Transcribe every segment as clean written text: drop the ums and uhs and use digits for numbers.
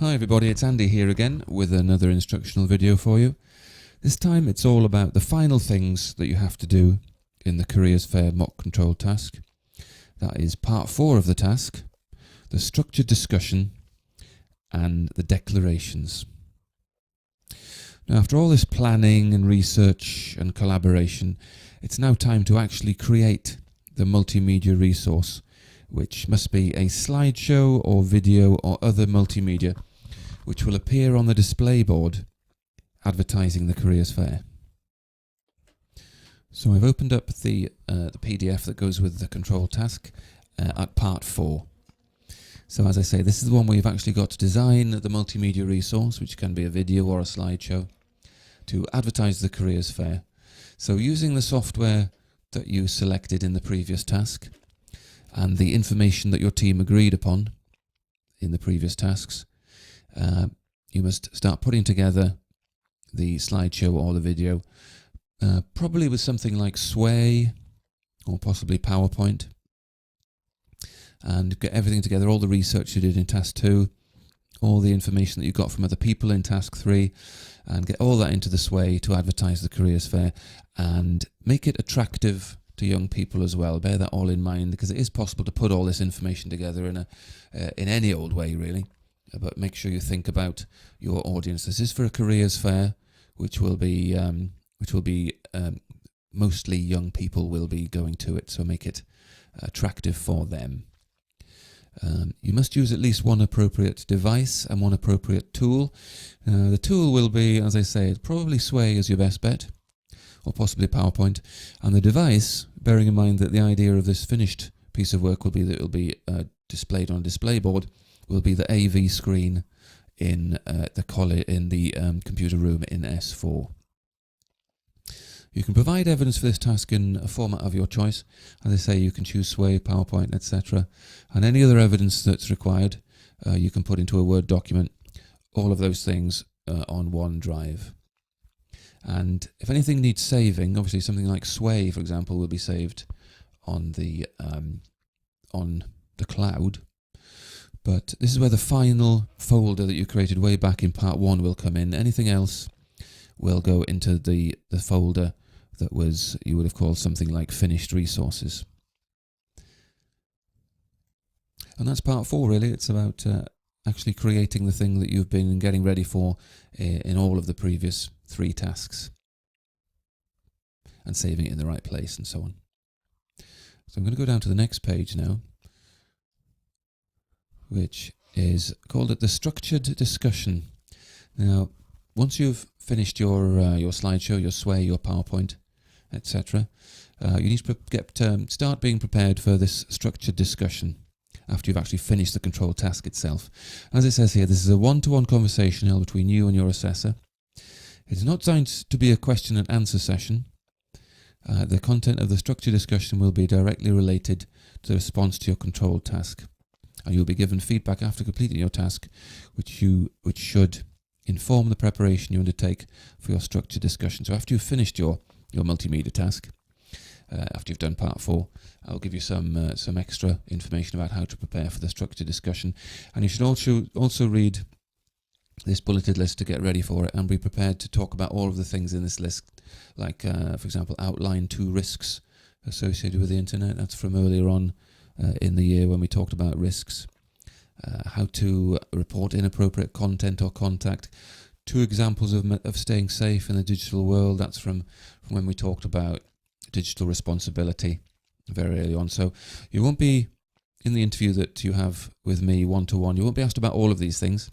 Hi everybody, it's Andy here again with another instructional video for you. This time it's all about the final things that you have to do in the Careers Fair mock control task. That is part 4 of the task, the structured discussion and the declarations. Now, after all this planning and research and collaboration, it's now time to actually create the multimedia resource, which must be a slideshow or video or other multimedia which will appear on the display board advertising the Careers Fair. So I've opened up the PDF that goes with the control task at part 4. So as I say, this is the one where you've actually got to design the multimedia resource, which can be a video or a slideshow, to advertise the Careers Fair. So using the software that you selected in the previous task and the information that your team agreed upon in the previous tasks, you must start putting together the slideshow or the video, probably with something like Sway or possibly PowerPoint, and get everything together, all the research you did in task 2, all the information that you got from other people in task 3, and get all that into the Sway to advertise the Careers Fair and make it attractive to young people as well. Bear that all in mind, because it is possible to put all this information together in any old way, really. But make sure you think about your audience. This is for a Careers Fair, which will be mostly young people will be going to it. So make it attractive for them. You must use at least one appropriate device and one appropriate tool. The tool will be, as I say, probably Sway is your best bet, or possibly PowerPoint. And the device, bearing in mind that the idea of this finished piece of work will be that it will be displayed on a display board, will be the AV screen in the computer room in S4. You can provide evidence for this task in a format of your choice. As I say, you can choose Sway, PowerPoint, etc. And any other evidence that's required, you can put into a Word document. All of those things on OneDrive. And if anything needs saving, obviously something like Sway, for example, will be saved on the cloud. But this is where the final folder that you created way back in part 1 will come in. Anything else will go into the folder that was, you would have called something like finished resources. And that's part 4 really. It's about actually creating the thing that you've been getting ready for in all of the previous 3 tasks and saving it in the right place and so on. So I'm going to go down to the next page now, which is called the structured discussion. Now, once you've finished your slideshow, your Sway, your PowerPoint, etc., you need to start being prepared for this structured discussion after you've actually finished the control task itself. As it says here, this is a one-to-one conversation held between you and your assessor. It's not designed to be a question and answer session. The content of the structured discussion will be directly related to the response to your control task. And you'll be given feedback after completing your task, which should inform the preparation you undertake for your structured discussion. So after you've finished your multimedia task, after you've done part 4, I'll give you some extra information about how to prepare for the structured discussion. And you should also read this bulleted list to get ready for it and be prepared to talk about all of the things in this list, like, for example, outline 2 risks associated with the internet. That's from earlier on in the year when we talked about risks. How to report inappropriate content or contact. 2 examples of staying safe in the digital world. That's from when we talked about digital responsibility very early on. So you won't be, in the interview that you have with me one-to-one, you won't be asked about all of these things,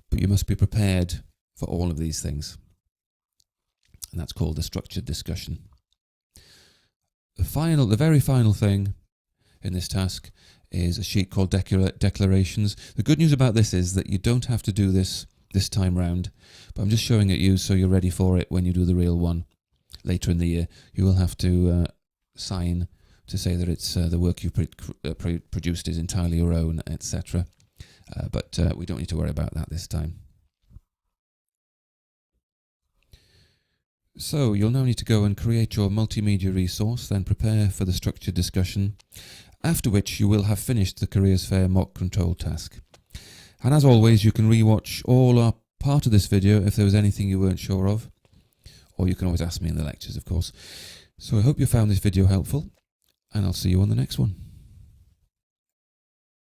but you must be prepared for all of these things. And that's called the structured discussion. The very final thing in this task is a sheet called declarations. The good news about this is that you don't have to do this time round, but I'm just showing it you so you're ready for it when you do the real one later in the year. You will have to sign to say that it's the work you've produced is entirely your own, etc. But we don't need to worry about that this time. So you'll now need to go and create your multimedia resource, then prepare for the structured discussion, after which you will have finished the Careers Fair mock control task. And as always, you can rewatch all or part of this video if there was anything you weren't sure of, or you can always ask me in the lectures, of course. So I hope you found this video helpful, and I'll see you on the next one.